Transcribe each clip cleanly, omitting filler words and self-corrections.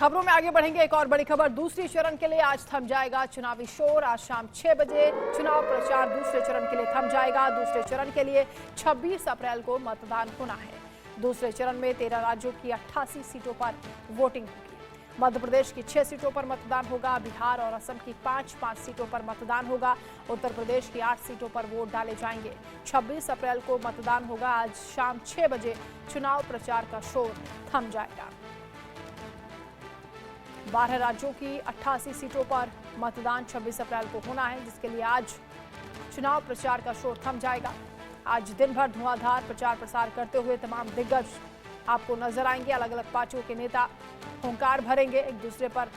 खबरों में आगे बढ़ेंगे। एक और बड़ी खबर, दूसरी चरण के लिए आज थम जाएगा चुनावी शोर। आज शाम 6 बजे चुनाव प्रचार दूसरे चरण के लिए थम जाएगा। दूसरे चरण के लिए 26 अप्रैल को मतदान होना है। दूसरे चरण में 13 राज्यों की 88 सीटों पर वोटिंग होगी। मध्य प्रदेश की 6 सीटों पर मतदान होगा। बिहार और असम की 5 सीटों पर मतदान होगा। उत्तर प्रदेश की 8 सीटों पर वोट डाले जाएंगे। 26 अप्रैल को मतदान होगा। आज शाम 6 बजे चुनाव प्रचार का शोर थम जाएगा। 12 राज्यों की 88 सीटों पर मतदान 26 अप्रैल को होना है, जिसके लिए आज चुनाव प्रचार का शोर थम जाएगा। आज दिन भर धुआंधार प्रचार प्रसार करते हुए तमाम दिग्गज आपको नजर आएंगे। अलग अलग पार्टियों के नेता हुंकार भरेंगे, एक दूसरे पर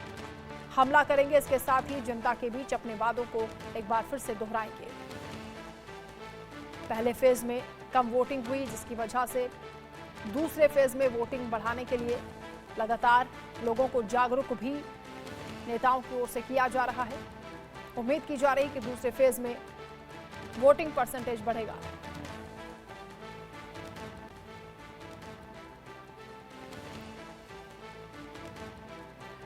हमला करेंगे। इसके साथ ही जनता के बीच अपने वादों को एक बार फिर से दोहराएंगे। पहले फेज में कम वोटिंग हुई, जिसकी वजह से दूसरे फेज में वोटिंग बढ़ाने के लिए लगातार लोगों को जागरूक भी नेताओं की ओर से किया जा रहा है। उम्मीद की जा रही है कि दूसरे फेज में वोटिंग परसेंटेज बढ़ेगा।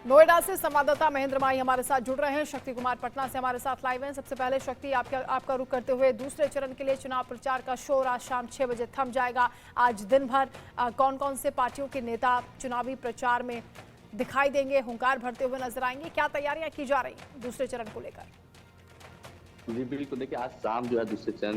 नोएडा से संवाददाता महेंद्र माई हमारे साथ जुड़ रहे हैं। शक्ति कुमार पटना से हमारे साथ लाइव हैं। सबसे पहले शक्ति, आपका रुख करते हुए दूसरे चरण के लिए चुनाव प्रचार का शोर आज शाम 6 बजे थम जाएगा। आज दिन भर कौन कौन से पार्टियों के नेता चुनावी प्रचार में दिखाई देंगे, हुंकार भरते हुए नजर आएंगे? क्या तैयारियां की जा रही दूसरे चरण को लेकर? जी बिल्कुल, देखिए आज शाम जो है दूसरे चरण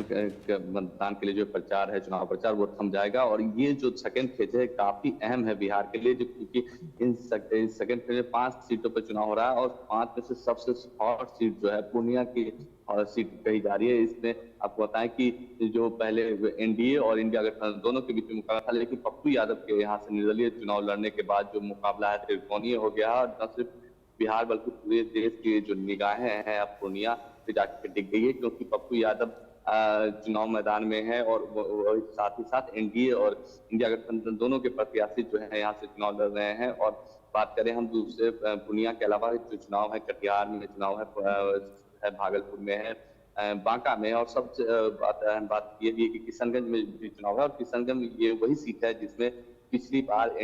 मतदान के लिए जो प्रचार है, चुनाव प्रचार, वो थम जाएगा। और ये जो सेकंड फेज है काफी अहम है बिहार के लिए, जो क्योंकि इन सेकंड फेज में 5 सीटों पर चुनाव हो रहा है और 5 में से सबसे हॉट सीट जो है पूर्णिया की सीट कही जा रही है। इसमें आपको बताएं कि जो पहले एनडीए और इंडिया गठबंधन दोनों के बीच में मुकाबला था, लेकिन पप्पू यादव के यहाँ से निर्दलीय चुनाव लड़ने के बाद जो मुकाबला है त्रिकोणीय हो गया। और न सिर्फ बिहार बल्कि पूरे देश की जो निगाहें हैं अब पूर्णिया से जाकर टिक गई है, क्योंकि पप्पू यादव चुनाव मैदान में है और साथ ही साथ एनडीए और इंडिया गठबंधन दोनों के प्रत्याशी जो है यहाँ से चुनाव लड़ रहे हैं। और बात करें हम दूसरे पूर्णिया के अलावा जो चुनाव है, कटिहार में चुनाव है, भागलपुर में है, बांका में, और सबसे बात ये भी है कि किशनगंज में भी चुनाव है। और किशनगंज ये वही सीट है जिसमें पिछली बार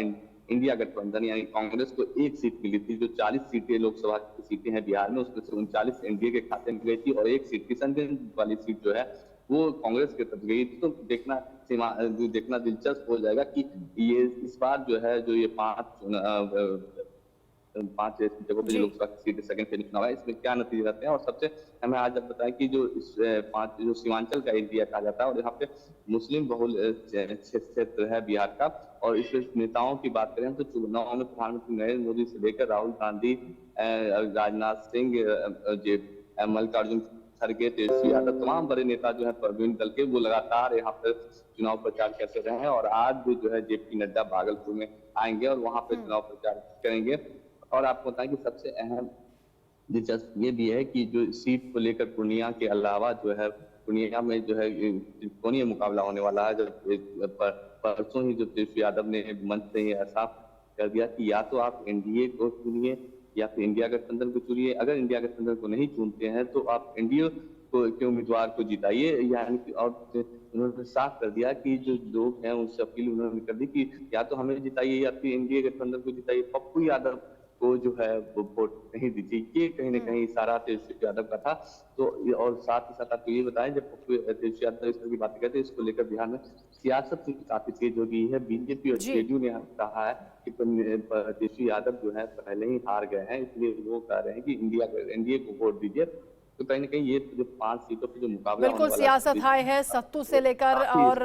इंडिया गठबंधन यानी कांग्रेस को 1 सीट मिली थी। जो 40 सीटें लोकसभा की सीटें हैं बिहार में, उसमें से 39 एनडीए के खाते में गई थी और 1 सीट किशनगंज वाली सीट जो है वो कांग्रेस के तरफ गई थी। तो देखना दिलचस्प हो जाएगा कि ये इस बार जो है जो ये 5 जगहों पर लोकसभा की सीट सेकंड फेज चुनाव है, इसमें क्या नतीजे रहते हैं। और सबसे हमें आज अब बताएं कि जो इस 5 जो सीमांचल का एरिया कहा जाता है और यहाँ पे मुस्लिम बहुल क्षेत्र है बिहार का। और इस नेताओं की बात करें तो चुनाव में प्रधानमंत्री नरेंद्र मोदी से लेकर राहुल गांधी, राजनाथ सिंह, मल्लिकार्जुन खड़गे, तेजस्वी यादव, तमाम बड़े नेता जो है विभिन्न दल के, वो लगातार यहाँ पर चुनाव प्रचार करते रहे हैं। और आज भी जो है जेपी नड्डा भागलपुर में आएंगे और वहां पे चुनाव प्रचार करेंगे। और आपको बताएं कि सबसे अहम दिलचस्प ये भी है कि जो सीट को लेकर पूर्णिया के अलावा जो है पूर्णिया में जो है त्रिकोणीय मुकाबला होने वाला है। जब परसों ही जो तेजस्वी यादव ने मंच से ही ऐसा कर दिया कि या तो आप एनडीए को चुनिए या फिर इंडिया गठबंधन को चुनिए। अगर इंडिया गठबंधन को नहीं चुनते हैं तो आप एनडीए के उम्मीदवार को जिताइए। यानी और उन्होंने साफ कर दिया कि जो लोग हैं उनसे अपील उन्होंने कर दी कि या तो हमें जिताइए या फिर इंडिया गठबंधन को जिताइए, पप्पू यादव को जो है वो वोट नहीं दीजिए। ये कहीं ना कहीं इशारा तेजस्वी यादव का था। तो और साथ ही साथ आपको ये बताएं, जब तेजस्वी यादव इस तरह की बातें कहते हैं, इसको लेकर बिहार में सियासत काफी तेज हो गई है। बीजेपी और जेडीयू ने कहा है कि तेजस्वी यादव जो है पहले ही हार गए हैं, इसलिए वो कह रहे हैं कि एनडीए को वोट दीजिए। तो कहीं ना कहीं ये जो 5 सीटों पर जो मुकाबला बिल्कुल सियासत हाई है, सत्तू से लेकर और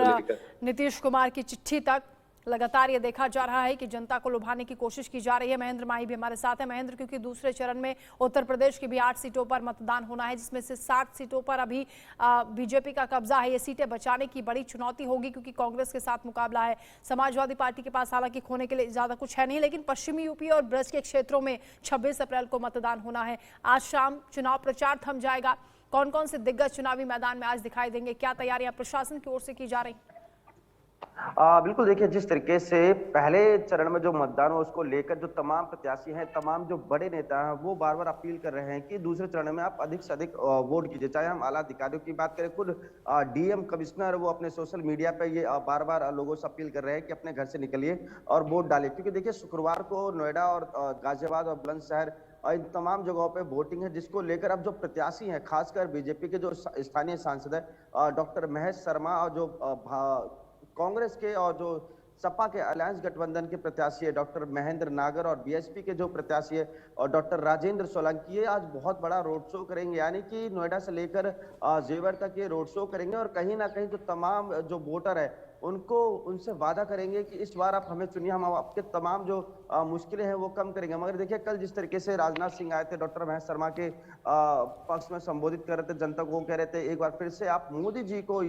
नीतीश कुमार की चिट्ठी तक लगातार ये देखा जा रहा है कि जनता को लुभाने की कोशिश की जा रही है। महेंद्र माही भी हमारे साथ है। महेंद्र, क्योंकि दूसरे चरण में उत्तर प्रदेश की भी 8 सीटों पर मतदान होना है, जिसमें से 60 सीटों पर अभी बीजेपी का कब्जा है। ये सीटें बचाने की बड़ी चुनौती होगी, क्योंकि कांग्रेस के साथ मुकाबला है। समाजवादी पार्टी के पास हालांकि खोने के लिए ज्यादा कुछ है नहीं, लेकिन पश्चिमी यूपी और ब्रज के क्षेत्रों में 26 अप्रैल को मतदान होना है। आज शाम चुनाव प्रचार थम जाएगा। कौन कौन से दिग्गज चुनावी मैदान में आज दिखाई देंगे? क्या तैयारियां प्रशासन की ओर से की जा रही? बिल्कुल देखिए, जिस तरीके से पहले चरण में जो मतदान हुआ उसको लेकर जो तमाम प्रत्याशी हैं, तमाम जो बड़े नेता हैं, वो बार-बार अपील कर रहे हैं कि दूसरे चरण में आप अधिक से अधिक वोट कीजिए। चाहे हम आला अधिकारियों की बात करें, खुद डीएम कमिश्नर वो अपने सोशल मीडिया पे ये बार-बार लोगों से अपील कर रहे हैं कि अपने घर से निकलिए और वोट डालिए। क्योंकि देखिए शुक्रवार को नोएडा और गाजियाबाद और बुलंदशहर इन तमाम जगहों पे वोटिंग है, जिसको लेकर अब जो प्रत्याशी हैं, खासकर बीजेपी के जो स्थानीय सांसद है डॉक्टर महेश शर्मा और जो कांग्रेस के और जो सपा के अलायंस गठबंधन के प्रत्याशी है डॉक्टर महेंद्र नागर और बीएसपी के जो प्रत्याशी है और डॉक्टर राजेंद्र सोलंकी, ये आज बहुत बड़ा रोड शो करेंगे। यानी कि नोएडा से लेकर जेवर तक ये रोड शो करेंगे और कहीं ना कहीं जो तमाम जो वोटर है उनको उनसे वादा करेंगे कि इस बार आप हमें चुनिए, हम आपके तमाम जो मुश्किलें हैं वो कम करेंगे। मगर देखिए कल जिस तरीके से राजनाथ सिंह आए थे, डॉक्टर महेश शर्मा के पक्ष में संबोधित कर रहे थे, जनता को कह रहे थे एक बार फिर से आप मोदी जी को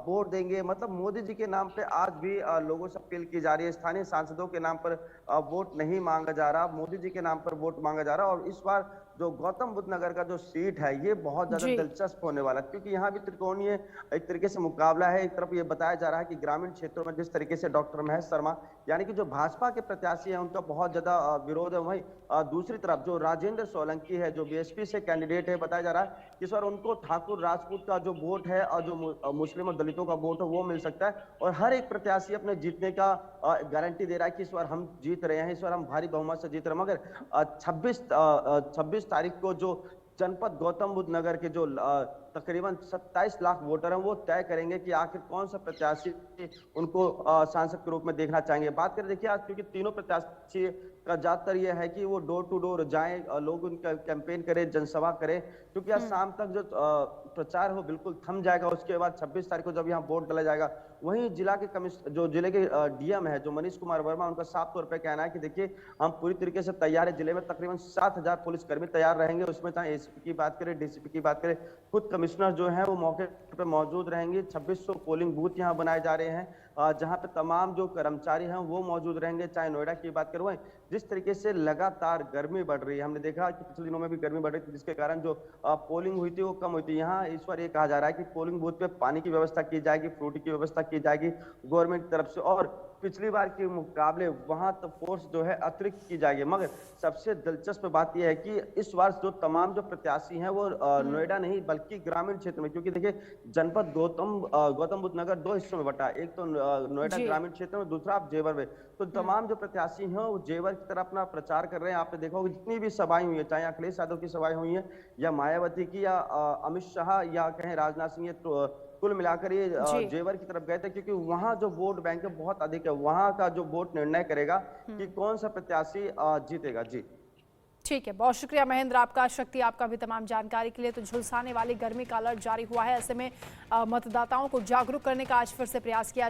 वोट देंगे। मतलब मोदी जी के नाम पे आज भी लोगों से अपील की जा रही है। स्थानीय सांसदों के नाम पर वोट नहीं मांगा जा रहा, मोदी जी के नाम पर वोट मांगा जा रहा। और इस बार जो गौतम बुद्ध नगर का जो सीट है ये बहुत ज्यादा दिलचस्प होने वाला है, क्योंकि यहाँ भी त्रिकोणीय एक तरीके से मुकाबला है। एक तरफ ये बताया जा रहा है कि ग्रामीण क्षेत्रों में जिस तरीके से डॉक्टर महेश शर्मा यानी कि जो भाजपा के प्रत्याशी हैं उनका बहुत ज्यादा विरोध है, वहीं दूसरी तरफ जो राजेंद्र सोलंकी है जो बीएसपी से कैंडिडेट है, बताया जा रहा है कि इस बार उनको ठाकुर राजपूत का जो वोट है और जो मुस्लिम और दलितों का वोट है वो मिल सकता है। और हर एक प्रत्याशी अपने जीतने का गारंटी दे रहा है कि इस बार हम जीत रहे हैं, इस बार हम भारी बहुमत से जीत रहे हैं। मगर 26 तारीख को जो जनपद गौतम बुद्ध नगर के जो तकरीबन 27 लाख वोटर हैं वो तय करेंगे कि आखिर कौन सा प्रत्याशी उनको सांसद के रूप में देखना चाहेंगे। बात करें देखिए आज क्योंकि तीनों प्रत्याशी का ज्यादातर ये है कि वो डोर टू डोर जाएं, लोग उनका कैंपेन करें, जनसभा करें, क्योंकि आज शाम तक जो प्रचार हो बिल्कुल थम जाएगा। उसके बाद 26 तारीख को जब यहाँ वोट डाला जाएगा, वहीं जिला के जो जिले के डीएम है जो मनीष कुमार वर्मा, उनका साफ तौर पर कहना है कि देखिए हम पूरी तरीके से तैयार है। जिले में तकरीबन 7000 पुलिसकर्मी तैयार रहेंगे, उसमें चाहे एसीपी की बात करें, डीसीपी की बात करें, खुद कमिश्नर जो है वो मौके पे मौजूद रहेंगे। 2600 पोलिंग बूथ यहाँ बनाए जा रहे हैं जहां पे तमाम जो कर्मचारी हैं वो मौजूद रहेंगे। चाहे नोएडा की बात करें, जिस तरीके से लगातार गर्मी बढ़ रही है, हमने देखा कि पिछले दिनों में भी गर्मी बढ़ रही थी, जिसके कारण जो पोलिंग हुई थी वो कम हुई थी। यहाँ इस बार ये कहा जा रहा है कि पोलिंग बूथ पे पानी की व्यवस्था की जाएगी, फ्रूटी की व्यवस्था की जाएगी गवर्नमेंट की तरफ से, और पिछली बार के मुकाबले वहां तो फोर्स जो है अतिरिक्त की जाएगी। मगर सबसे दिलचस्प बात यह है कि इस बार जो तमाम जो प्रत्याशी हैं वो नोएडा नहीं बल्कि ग्रामीण क्षेत्र में, क्योंकि देखिए जनपद गौतम बुद्ध नगर 2 हिस्सों में बटा, एक तो नोएडा ग्रामीण क्षेत्र में, दूसरा आप जेवर में। तो तमाम जो प्रत्याशी हैं वो जेवर की तरफ अपना प्रचार कर रहे हैं। आपने देखा होगा जितनी भी सभाएं हुई है, चाहे अखिलेश यादव की सभाएं हुई है या मायावती की या अमित शाह या कहें राजनाथ सिंह, तो कुल मिलाकर ये जेवर की तरफ गए थे, क्योंकि वहां जो वोट बैंक है बहुत अधिक है। वहां का जो वोट निर्णय करेगा कि कौन सा प्रत्याशी जीतेगा। जी ठीक है, बहुत शुक्रिया महेंद्र आपका, शक्ति आपका भी तमाम जानकारी के लिए। तो झुलसाने वाली गर्मी का अलर्ट जारी हुआ है, ऐसे में मतदाताओं को जागरूक करने का आज फिर से प्रयास किया